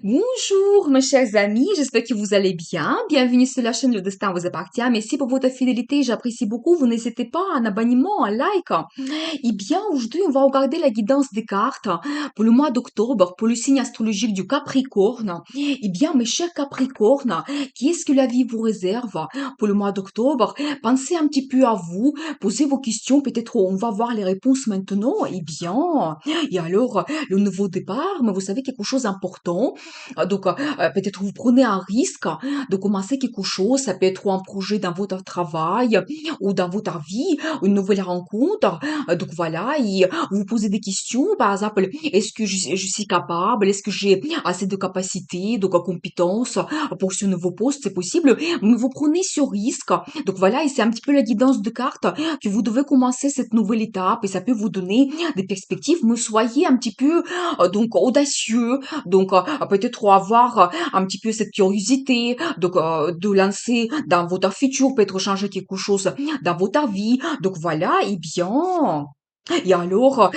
Bonjour, mes chers amis, j'espère que vous allez bien. Bienvenue sur la chaîne Le Destin vous appartient. Merci pour votre fidélité, j'apprécie beaucoup. Vous n'hésitez pas à un abonnement, un like. Eh bien, aujourd'hui, on va regarder la guidance des cartes pour le mois d'octobre, pour le signe astrologique du Capricorne. Eh bien, mes chers Capricornes, qu'est-ce que la vie vous réserve pour le mois d'octobre? Pensez un petit peu à vous, posez vos questions, peut-être on va voir les réponses maintenant. Eh bien, et alors, le nouveau départ, mais vous savez quelque chose d'important. Donc, peut-être vous prenez un risque de commencer quelque chose. Ça peut être un projet dans votre travail ou dans votre vie, une nouvelle rencontre. Donc voilà, et vous vous posez des questions. Par exemple, est-ce que je suis capable? Est-ce que j'ai assez de capacité, de compétences pour ce nouveau poste? C'est possible, mais vous prenez ce risque. Donc voilà, et c'est un petit peu la guidance de carte que vous devez commencer cette nouvelle étape et ça peut vous donner des perspectives, mais soyez un petit peu donc audacieux, donc peut-être avoir un petit peu cette curiosité, donc de lancer dans votre futur, peut-être changer quelque chose dans votre vie. Donc voilà, et bien. Et alors,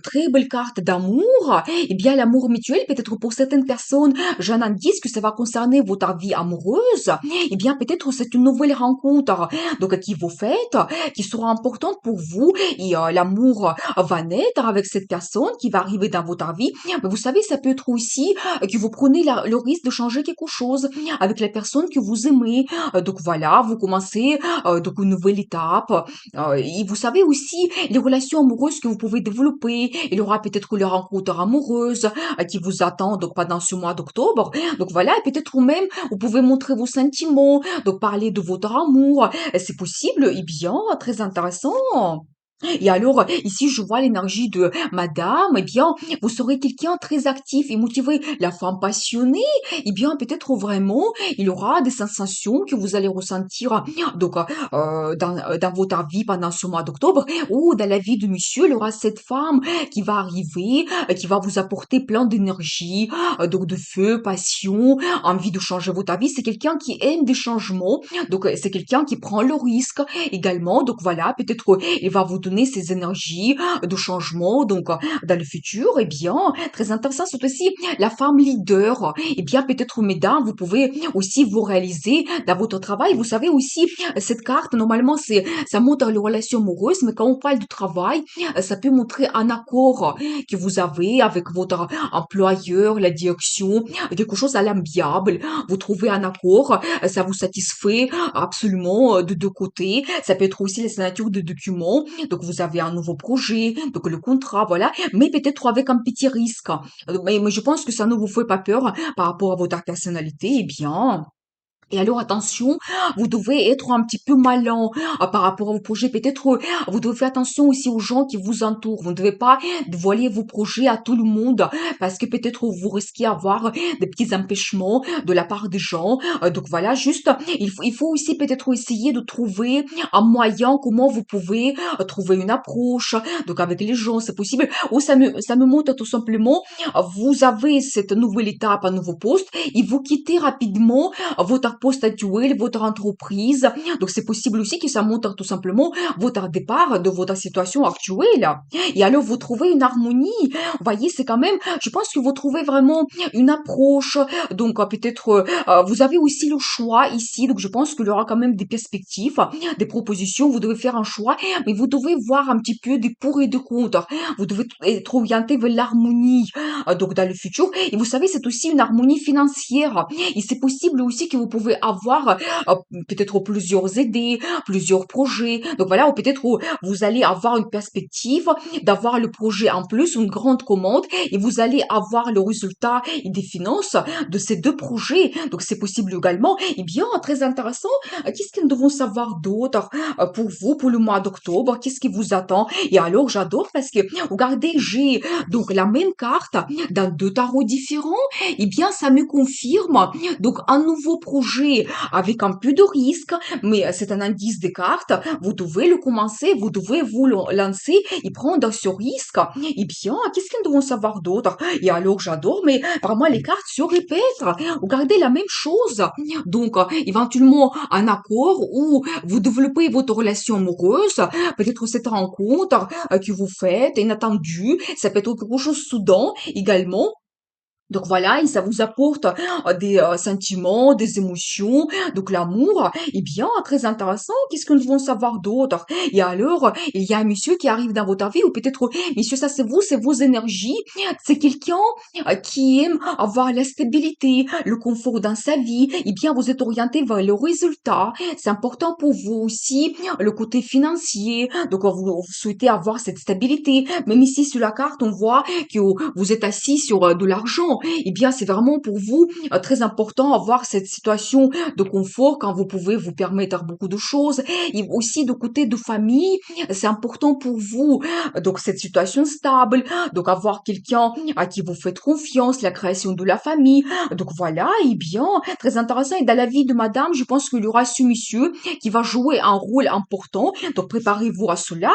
très belle carte d'amour. Eh bien, l'amour mutuel, peut-être pour certaines personnes, j'ai un indice que ça va concerner votre vie amoureuse. Eh bien, peut-être c'est une nouvelle rencontre, donc qui vous faites, qui sera importante pour vous. Et l'amour va naître avec cette personne qui va arriver dans votre vie. Mais vous savez, ça peut être aussi que vous prenez le risque de changer quelque chose avec la personne que vous aimez. Donc voilà, vous commencez donc une nouvelle étape. Et vous savez aussi les relations amoureuses que vous pouvez développer. Il y aura peut-être les rencontres amoureuses qui vous attendent donc pendant ce mois d'octobre. Donc voilà, et peut-être même vous pouvez montrer vos sentiments, donc parler de votre amour. C'est possible, et bien, très intéressant. Et alors, ici, je vois l'énergie de madame, eh bien, vous serez quelqu'un très actif et motivé. La femme passionnée, eh bien, peut-être vraiment, il y aura des sensations que vous allez ressentir, donc, dans votre vie pendant ce mois d'octobre, ou dans la vie de monsieur, il y aura cette femme qui va arriver, qui va vous apporter plein d'énergie, donc de feu, passion, envie de changer votre vie. C'est quelqu'un qui aime des changements, donc, c'est quelqu'un qui prend le risque également. Donc voilà, peut-être il va vous donner ces énergies de changement. Donc dans le futur, eh bien, très intéressant, c'est aussi la femme leader. Eh bien, peut-être mesdames, vous pouvez aussi vous réaliser dans votre travail. Vous savez aussi, cette carte, normalement, ça montre les relations amoureuses, mais quand on parle du travail, ça peut montrer un accord que vous avez avec votre employeur, la direction, quelque chose à l'amiable. Vous trouvez un accord, ça vous satisfait absolument de deux côtés. Ça peut être aussi la signature de documents. Donc, vous avez un nouveau projet, donc le contrat, voilà. Mais peut-être avec un petit risque. Mais je pense que ça ne vous fait pas peur par rapport à votre personnalité. Eh bien, et alors attention, vous devez être un petit peu malin par rapport à vos projets. Peut-être vous devez faire attention aussi aux gens qui vous entourent. Vous ne devez pas dévoiler vos projets à tout le monde parce que peut-être vous risquez d'avoir des petits empêchements de la part des gens. Donc voilà, juste il faut aussi peut-être essayer de trouver un moyen comment vous pouvez trouver une approche. Donc avec les gens, c'est possible. Ou ça me montre tout simplement, vous avez cette nouvelle étape, un nouveau poste, et vous quittez rapidement votre poste actuel, votre entreprise. Donc, c'est possible aussi que ça montre tout simplement votre départ de votre situation actuelle. Et alors, vous trouvez une harmonie. Vous voyez, c'est quand même, je pense que vous trouvez vraiment une approche. Donc, peut-être, vous avez aussi le choix ici. Donc, je pense qu'il y aura quand même des perspectives, des propositions. Vous devez faire un choix, mais vous devez voir un petit peu des pour et des contre. Vous devez être orienté vers l'harmonie, donc dans le futur. Et vous savez, c'est aussi une harmonie financière. Et c'est possible aussi que vous pouvez avoir peut-être plusieurs idées, plusieurs projets. Donc voilà, ou peut-être vous allez avoir une perspective d'avoir le projet en plus, une grande commande, et vous allez avoir le résultat et des finances de ces deux projets. Donc c'est possible également. Et bien, très intéressant. Qu'est-ce que nous devons savoir d'autre pour vous, pour le mois d'octobre? Qu'est-ce qui vous attend? Et alors, j'adore parce que, regardez, j'ai donc la même carte dans deux tarots différents. Eh bien, ça me confirme donc un nouveau projet avec un peu de risque, mais c'est un indice de cartes. Vous devez le commencer, vous devez vous lancer et prendre ce risque. Eh bien, qu'est-ce que nous devons savoir d'autre? Et alors, j'adore, mais vraiment, les cartes se répètent. Regardez la même chose. Donc, éventuellement, un accord où vous développez votre relation amoureuse, peut-être cette rencontre que vous faites, inattendue, ça peut être quelque chose de soudain également. Donc voilà, et ça vous apporte des sentiments, des émotions, donc l'amour. Eh bien, très intéressant. Qu'est-ce que nous devons savoir d'autre? Et alors, il y a un monsieur qui arrive dans votre vie, ou peut-être, monsieur, ça c'est vous, c'est vos énergies. C'est quelqu'un qui aime avoir la stabilité, le confort dans sa vie. Eh bien, vous êtes orienté vers le résultat. C'est important pour vous aussi, le côté financier. Donc, vous souhaitez avoir cette stabilité. Même ici, sur la carte, on voit que vous êtes assis sur de l'argent. Eh bien, c'est vraiment pour vous très important avoir cette situation de confort quand vous pouvez vous permettre beaucoup de choses. Et aussi de côté de famille, c'est important pour vous. Donc, cette situation stable, donc avoir quelqu'un à qui vous faites confiance, la création de la famille. Donc voilà, eh bien, très intéressant. Et dans la vie de madame, je pense qu'il y aura ce monsieur qui va jouer un rôle important. Donc préparez-vous à cela.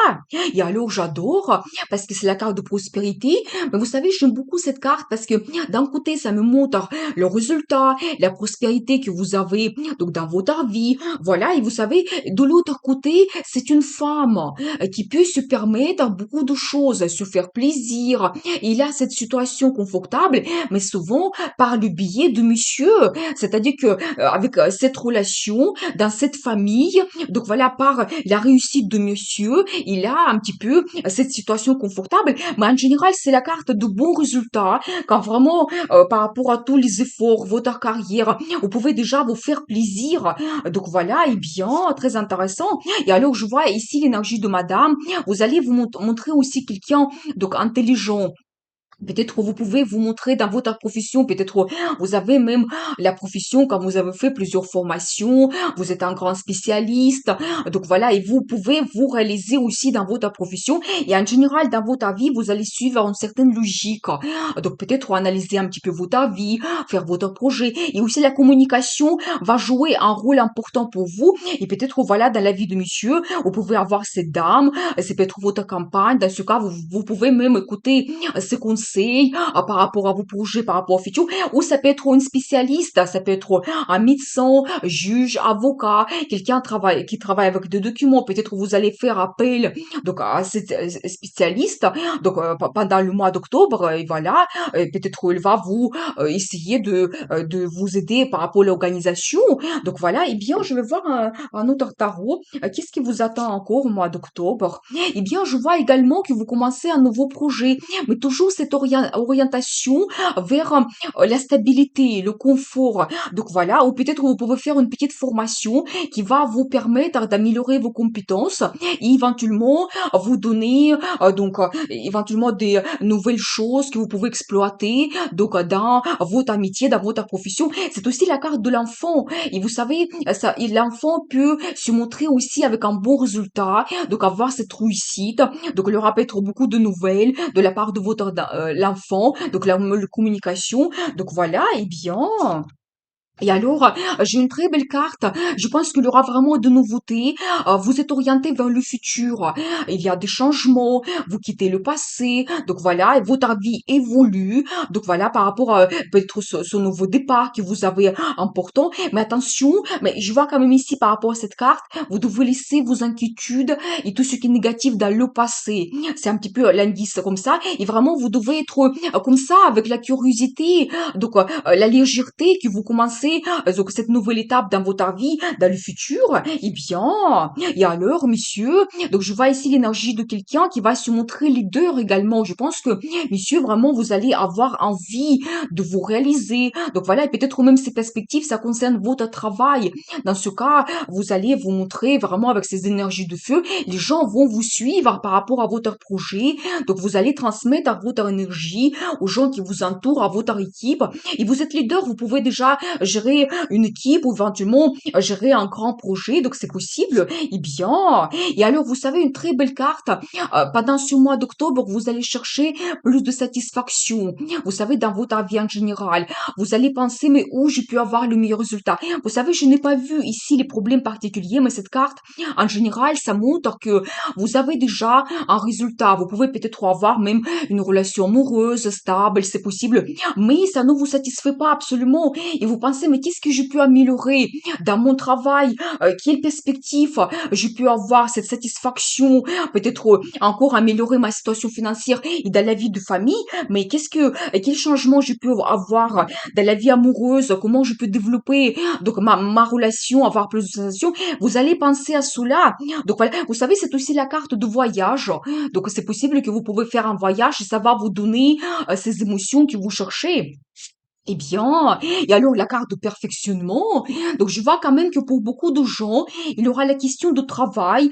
Et alors, j'adore parce que c'est la carte de prospérité. Mais vous savez, j'aime beaucoup cette carte parce que d'un côté, ça me montre le résultat, la prospérité que vous avez donc dans votre vie. Voilà, et vous savez, de l'autre côté, c'est une femme qui peut se permettre beaucoup de choses, se faire plaisir. Il a cette situation confortable, mais souvent par le biais de monsieur. C'est-à-dire que avec cette relation, dans cette famille, donc voilà, par la réussite de monsieur, il a un petit peu cette situation confortable. Mais en général, c'est la carte de bons résultats. Quand vraiment, par rapport à tous les efforts, votre carrière, vous pouvez déjà vous faire plaisir. Donc voilà, et bien, très intéressant. Et alors, je vois ici l'énergie de madame. Vous allez vous montrer aussi quelqu'un donc intelligent. Peut-être vous pouvez vous montrer dans votre profession, peut-être vous avez même la profession quand vous avez fait plusieurs formations, vous êtes un grand spécialiste, donc voilà, et vous pouvez vous réaliser aussi dans votre profession, et en général dans votre vie, vous allez suivre une certaine logique, donc peut-être analyser un petit peu votre vie, faire votre projet, et aussi la communication va jouer un rôle important pour vous, et peut-être voilà, dans la vie de monsieur, vous pouvez avoir cette dame, c'est peut-être votre campagne, dans ce cas, vous pouvez même écouter ses conseils par rapport à vos projets, par rapport au futur, ou ça peut être une spécialiste, ça peut être un médecin, juge, avocat, quelqu'un qui travaille avec des documents, peut-être vous allez faire appel donc à cette spécialiste donc pendant le mois d'octobre et voilà peut-être elle va vous essayer de vous aider par rapport à l'organisation donc voilà et bien je vais voir un autre tarot. Qu'est-ce qui vous attend encore au mois d'octobre? Eh bien je vois également que vous commencez un nouveau projet mais toujours cette orientation vers la stabilité, le confort. Donc voilà, ou peut-être vous pouvez faire une petite formation qui va vous permettre d'améliorer vos compétences et éventuellement vous donner éventuellement des nouvelles choses que vous pouvez exploiter donc dans votre amitié, dans votre profession. C'est aussi la carte de l'enfant et vous savez ça, et l'enfant peut se montrer aussi avec un bon résultat, donc avoir cette réussite. Donc il y aura peut-être beaucoup de nouvelles de la part de votre l'enfant, donc la communication. Donc voilà, et bien. Et alors, j'ai une très belle carte. Je pense qu'il y aura vraiment de nouveautés. Vous êtes orienté vers le futur. Il y a des changements. Vous quittez le passé. Donc voilà, et votre vie évolue. Donc voilà, par rapport à peut-être ce nouveau départ que vous avez important. Mais attention, mais je vois quand même ici par rapport à cette carte, vous devez laisser vos inquiétudes et tout ce qui est négatif dans le passé. C'est un petit peu l'indice comme ça. Et vraiment, vous devez être comme ça, avec la curiosité, donc la légèreté que vous commencez donc cette nouvelle étape dans votre vie, dans le futur, eh bien, et alors, monsieur, donc je vois ici l'énergie de quelqu'un qui va se montrer leader également. Je pense que, monsieur, vraiment, vous allez avoir envie de vous réaliser. Donc voilà, et peut-être même ces perspectives, ça concerne votre travail. Dans ce cas, vous allez vous montrer vraiment avec ces énergies de feu. Les gens vont vous suivre par rapport à votre projet. Donc vous allez transmettre votre énergie aux gens qui vous entourent, à votre équipe. Et vous êtes leader, vous pouvez déjà gérer une équipe ou éventuellement gérer un grand projet, donc c'est possible. Eh bien, et alors vous savez une très belle carte, pendant ce mois d'octobre, vous allez chercher plus de satisfaction. Vous savez, dans votre vie en général, vous allez penser, mais où je peux avoir le meilleur résultat? Vous savez, je n'ai pas vu ici les problèmes particuliers, mais cette carte, en général, ça montre que vous avez déjà un résultat. Vous pouvez peut-être avoir même une relation amoureuse, stable, c'est possible, mais ça ne vous satisfait pas absolument et vous pensez penser, mais qu'est-ce que je peux améliorer dans mon travail? Quelle perspective je peux avoir cette satisfaction? Peut-être encore améliorer ma situation financière et dans la vie de famille, mais quel changement je peux avoir dans la vie amoureuse? Comment je peux développer donc ma relation, avoir plus de sensations? Vous allez penser à cela. Donc voilà, vous savez, c'est aussi la carte de voyage. Donc c'est possible que vous pouvez faire un voyage et ça va vous donner ces émotions que vous cherchez. Eh bien, et alors la carte de perfectionnement, donc je vois quand même que pour beaucoup de gens, il y aura la question de travail.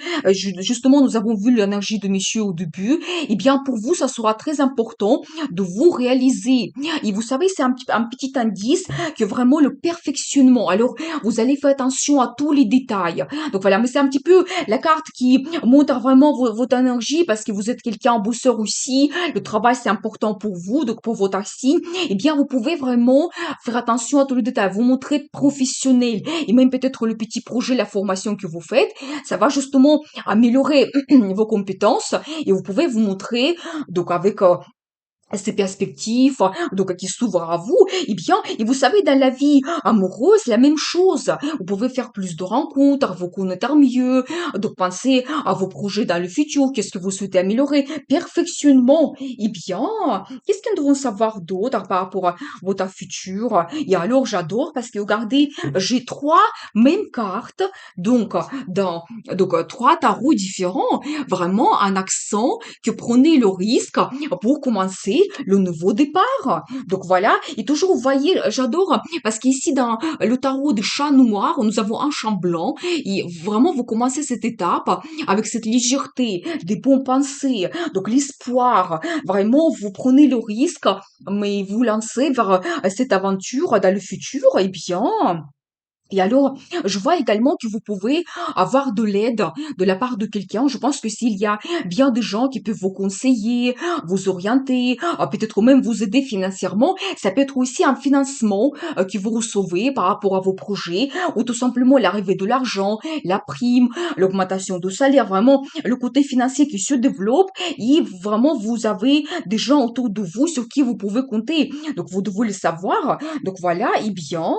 Justement, nous avons vu l'énergie de monsieur au début. Eh bien, pour vous, ça sera très important de vous réaliser. Et vous savez, c'est un petit indice que vraiment le perfectionnement. Alors, vous allez faire attention à tous les détails. Donc voilà, mais c'est un petit peu la carte qui montre vraiment votre énergie parce que vous êtes quelqu'un bosseur aussi. Le travail, c'est important pour vous, donc pour votre signe. Eh bien, vous pouvez vraiment faire attention à tous les détails, vous montrer professionnel et même peut-être le petit projet, la formation que vous faites, ça va justement améliorer vos compétences et vous pouvez vous montrer donc avec ces perspectives, donc qui s'ouvrent à vous, eh bien, et vous savez, dans la vie amoureuse, la même chose. Vous pouvez faire plus de rencontres, vous connaître mieux, donc penser à vos projets dans le futur, qu'est-ce que vous souhaitez améliorer, perfectionnement. Eh bien, qu'est-ce que nous devons savoir d'autre par rapport à votre futur? Et alors, j'adore parce que regardez, j'ai trois mêmes cartes, donc, trois tarots différents, vraiment un accent que prenez le risque pour commencer le nouveau départ. Donc voilà, et toujours, vous voyez, j'adore, parce qu'ici, dans le tarot des chats noirs, nous avons un chat blanc, et vraiment, vous commencez cette étape avec cette légèreté, des bons pensées, donc l'espoir. Vraiment, vous prenez le risque, mais vous lancez vers cette aventure dans le futur, et bien, et alors, je vois également que vous pouvez avoir de l'aide de la part de quelqu'un. Je pense que s'il y a bien des gens qui peuvent vous conseiller, vous orienter, peut-être même vous aider financièrement, ça peut être aussi un financement que vous recevez par rapport à vos projets, ou tout simplement l'arrivée de l'argent, la prime, l'augmentation de salaire, vraiment le côté financier qui se développe, et vraiment vous avez des gens autour de vous sur qui vous pouvez compter. Donc vous devez le savoir. Donc voilà, eh bien,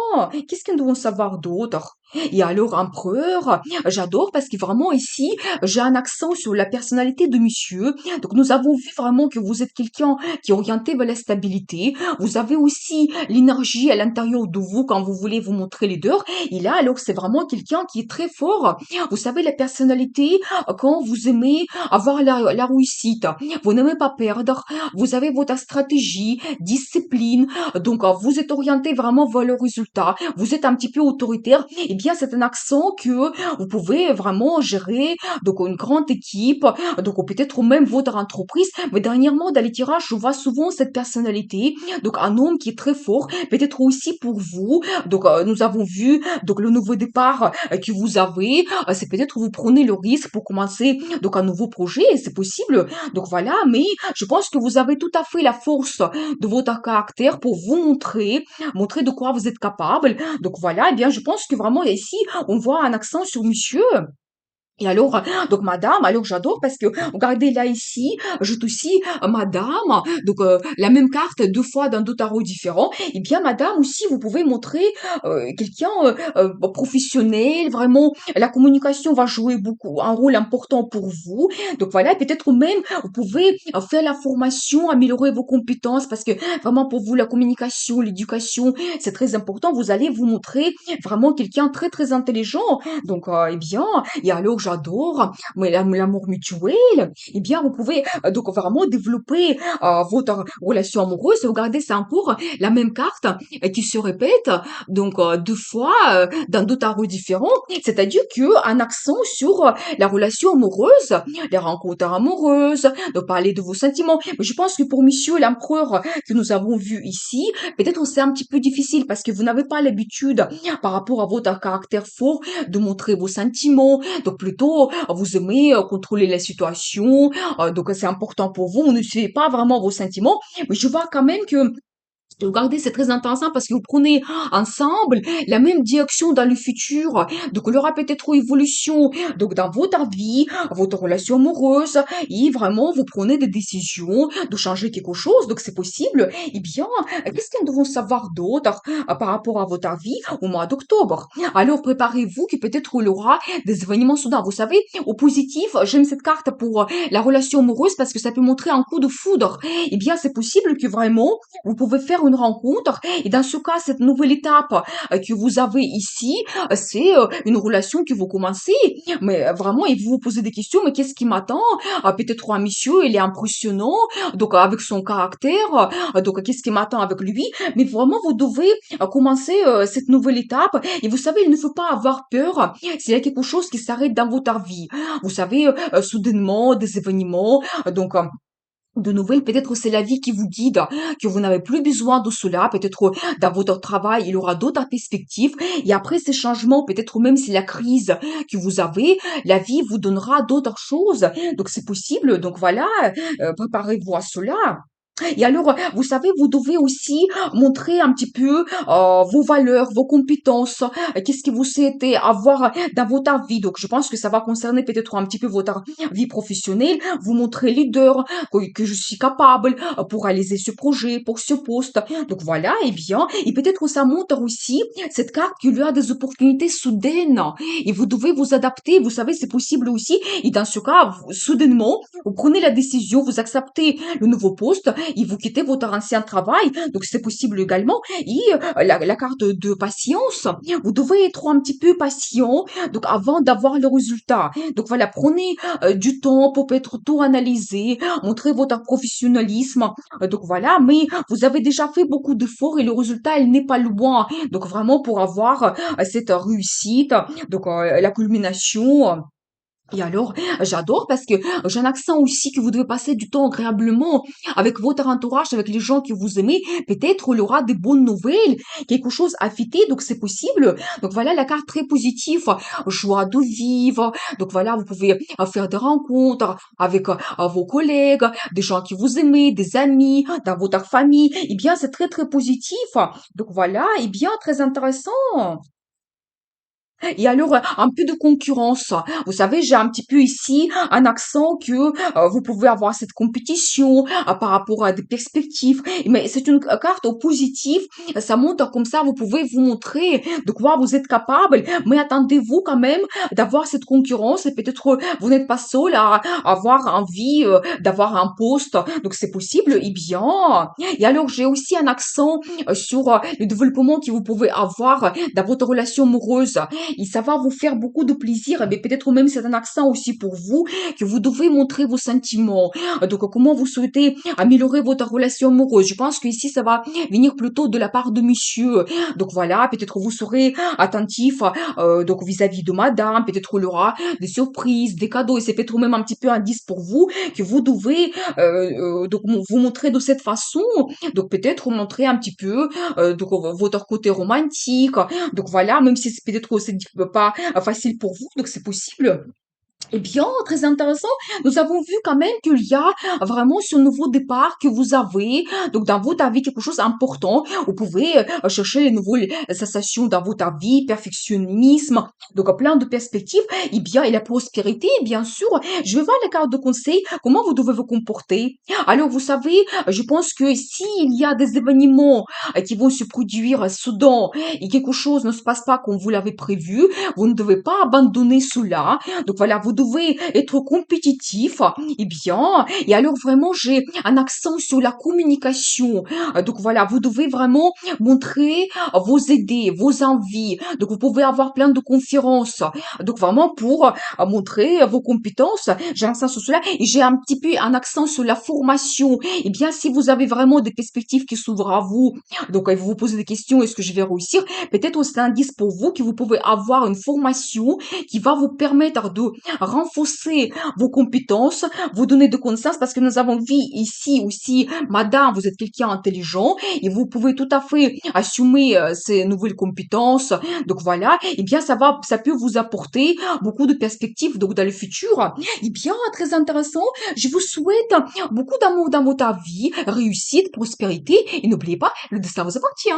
qu'est-ce que nous devons savoir d'autre? Et alors, empereur, j'adore parce que vraiment ici, j'ai un accent sur la personnalité de monsieur. Donc nous avons vu vraiment que vous êtes quelqu'un qui est orienté vers la stabilité. Vous avez aussi l'énergie à l'intérieur de vous quand vous voulez vous montrer leader. Et là, alors, c'est vraiment quelqu'un qui est très fort. Vous savez, la personnalité, quand vous aimez avoir la réussite, vous n'aimez pas perdre, vous avez votre stratégie, discipline, donc vous êtes orienté vraiment vers le résultat, vous êtes un petit peu autoritaire, eh bien c'est un accent que vous pouvez vraiment gérer, donc une grande équipe, donc peut-être même votre entreprise, mais dernièrement dans les tirages, je vois souvent cette personnalité, donc un homme qui est très fort, peut-être aussi pour vous, donc nous avons vu, donc le nouveau départ que vous avez, c'est peut-être vous prenez le risque pour commencer donc un nouveau projet, c'est possible, donc voilà, mais je pense que vous avez tout à fait la force de votre caractère pour vous montrer de quoi vous êtes capable. Donc voilà, eh bien, je pense que vraiment ici, on voit un accent sur monsieur. Et alors, donc madame, alors j'adore parce que, regardez là ici, je aussi madame, donc la même carte deux fois dans deux tarots différents. Et bien madame aussi, vous pouvez montrer quelqu'un professionnel, vraiment, la communication va jouer beaucoup, un rôle important pour vous. Donc voilà, peut-être même, vous pouvez faire la formation, améliorer vos compétences parce que vraiment pour vous, la communication, l'éducation, c'est très important. Vous allez vous montrer vraiment quelqu'un très très intelligent. Donc, eh bien, et alors j'adore, mais l'amour mutuel, eh bien, vous pouvez donc vraiment développer votre relation amoureuse. Regardez, c'est encore la même carte qui se répète, donc deux fois dans deux tarots différents. C'est-à-dire que un accent sur la relation amoureuse, les rencontres amoureuses, de parler de vos sentiments. Mais je pense que pour Monsieur l'empereur que nous avons vu ici, peut-être c'est un petit peu difficile parce que vous n'avez pas l'habitude par rapport à votre caractère fort de montrer vos sentiments. Donc plutôt, vous aimez contrôler la situation. Donc c'est important pour vous. Vous ne suivez pas vraiment vos sentiments. Mais je vois quand même que Regardez, c'est très intéressant parce que vous prenez ensemble la même direction dans le futur. Donc, il y aura peut-être une évolution. Donc, dans votre vie, votre relation amoureuse, et vraiment, vous prenez des décisions de changer quelque chose. Donc, c'est possible. Eh bien, qu'est-ce qu'elles devront savoir d'autre par rapport à votre vie au mois d'octobre? Alors, préparez-vous que peut-être il y aura des événements soudains. Vous savez, au positif, j'aime cette carte pour la relation amoureuse parce que ça peut montrer un coup de foudre. Eh bien, c'est possible que vraiment, vous pouvez faire une rencontre et dans ce cas, cette nouvelle étape que vous avez ici, c'est une relation que vous commencez. Mais vraiment, et vous vous posez des questions, mais qu'est-ce qui m'attend? Peut-être un monsieur, il est impressionnant, donc avec son caractère, donc qu'est-ce qui m'attend avec lui? Mais vraiment, vous devez commencer cette nouvelle étape et vous savez, il ne faut pas avoir peur s'il y a quelque chose qui s'arrête dans votre vie. Vous savez, soudainement, des événements, donc de nouvelles, peut-être c'est la vie qui vous guide, que vous n'avez plus besoin de cela, peut-être dans votre travail, il y aura d'autres perspectives, et après ces changements, peut-être même si la crise que vous avez, la vie vous donnera d'autres choses, donc c'est possible, donc voilà, préparez-vous à cela. Et alors, vous savez, vous devez aussi montrer un petit peu vos valeurs, vos compétences, qu'est-ce que vous souhaitez avoir dans votre vie. Donc, je pense que ça va concerner peut-être un petit peu votre vie professionnelle. Vous montrez leader, que je suis capable pour réaliser ce projet, pour ce poste. Donc voilà, et bien, et peut-être que ça montre aussi cette carte qu'il y a des opportunités soudaines. Et vous devez vous adapter. Vous savez, c'est possible aussi. Et dans ce cas, soudainement, vous prenez la décision, vous acceptez le nouveau poste et vous quittez votre ancien travail. Donc, c'est possible également. Et la carte de patience, vous devez être un petit peu patient donc avant d'avoir le résultat. Donc, voilà, prenez du temps pour peut-être tout analyser, montrer votre professionnalisme. Donc, voilà, mais vous avez déjà fait beaucoup d'efforts et le résultat, il n'est pas loin. Donc, vraiment, pour avoir cette réussite, donc la culmination. Et alors, j'adore parce que j'ai un accent aussi que vous devez passer du temps agréablement avec votre entourage, avec les gens que vous aimez. Peut-être il y aura des bonnes nouvelles, quelque chose à fêter, donc c'est possible. Donc voilà la carte très positive, joie de vivre. Donc voilà, vous pouvez faire des rencontres avec vos collègues, des gens que vous aimez, des amis, dans votre famille. Eh bien, c'est très très positif. Donc voilà, eh bien, très intéressant. Et alors, un peu de concurrence. Vous savez, j'ai un petit peu ici un accent que vous pouvez avoir cette compétition par rapport à des perspectives. Mais c'est une carte au positif. Ça montre comme ça, vous pouvez vous montrer de quoi vous êtes capable. Mais attendez-vous quand même d'avoir cette concurrence et peut-être vous n'êtes pas seul à avoir envie d'avoir un poste. Donc c'est possible. Eh bien. Et alors, j'ai aussi un accent sur le développement que vous pouvez avoir dans votre relation amoureuse et ça va vous faire beaucoup de plaisir, mais peut-être même c'est un accent aussi pour vous que vous devez montrer vos sentiments. Donc, comment vous souhaitez améliorer votre relation amoureuse? Je pense que ici, ça va venir plutôt de la part de monsieur. Donc, voilà, peut-être vous serez attentif, donc vis-à-vis de madame, peut-être il y aura des surprises, des cadeaux, et c'est peut-être même un petit peu un indice pour vous que vous devez donc vous montrer de cette façon. Donc, peut-être montrer un petit peu donc votre côté romantique. Donc voilà, même si c'est peut-être aussi pas facile pour vous, donc c'est possible. Eh bien, très intéressant. Nous avons vu quand même qu'il y a vraiment ce nouveau départ que vous avez. Donc, dans votre vie, quelque chose d'important. Vous pouvez chercher les nouvelles sensations dans votre vie, perfectionnisme. Donc, plein de perspectives. Eh bien, et la prospérité, bien sûr. Je vais voir les cartes de conseil. Comment vous devez vous comporter? Alors, vous savez, je pense que s'il y a des événements qui vont se produire soudain et quelque chose ne se passe pas comme vous l'avez prévu, vous ne devez pas abandonner cela. Donc voilà, vous devez être compétitif, et bien, et alors vraiment, j'ai un accent sur la communication. Donc voilà, vous devez vraiment montrer vos idées, vos envies. Donc vous pouvez avoir plein de conférences. Donc vraiment pour montrer vos compétences, j'ai un accent sur cela et j'ai un petit peu un accent sur la formation. Et bien, si vous avez vraiment des perspectives qui s'ouvrent à vous, donc vous vous posez des questions, est-ce que je vais réussir? Peut-être c'est un indice pour vous que vous pouvez avoir une formation qui va vous permettre de renforcer vos compétences, vous donner de connaissances parce que nous avons vu ici aussi, madame, vous êtes quelqu'un intelligent et vous pouvez tout à fait assumer ces nouvelles compétences. Donc voilà, eh bien ça peut vous apporter beaucoup de perspectives donc dans le futur. Eh bien, très intéressant. Je vous souhaite beaucoup d'amour dans votre vie, réussite, prospérité et n'oubliez pas, le destin vous appartient.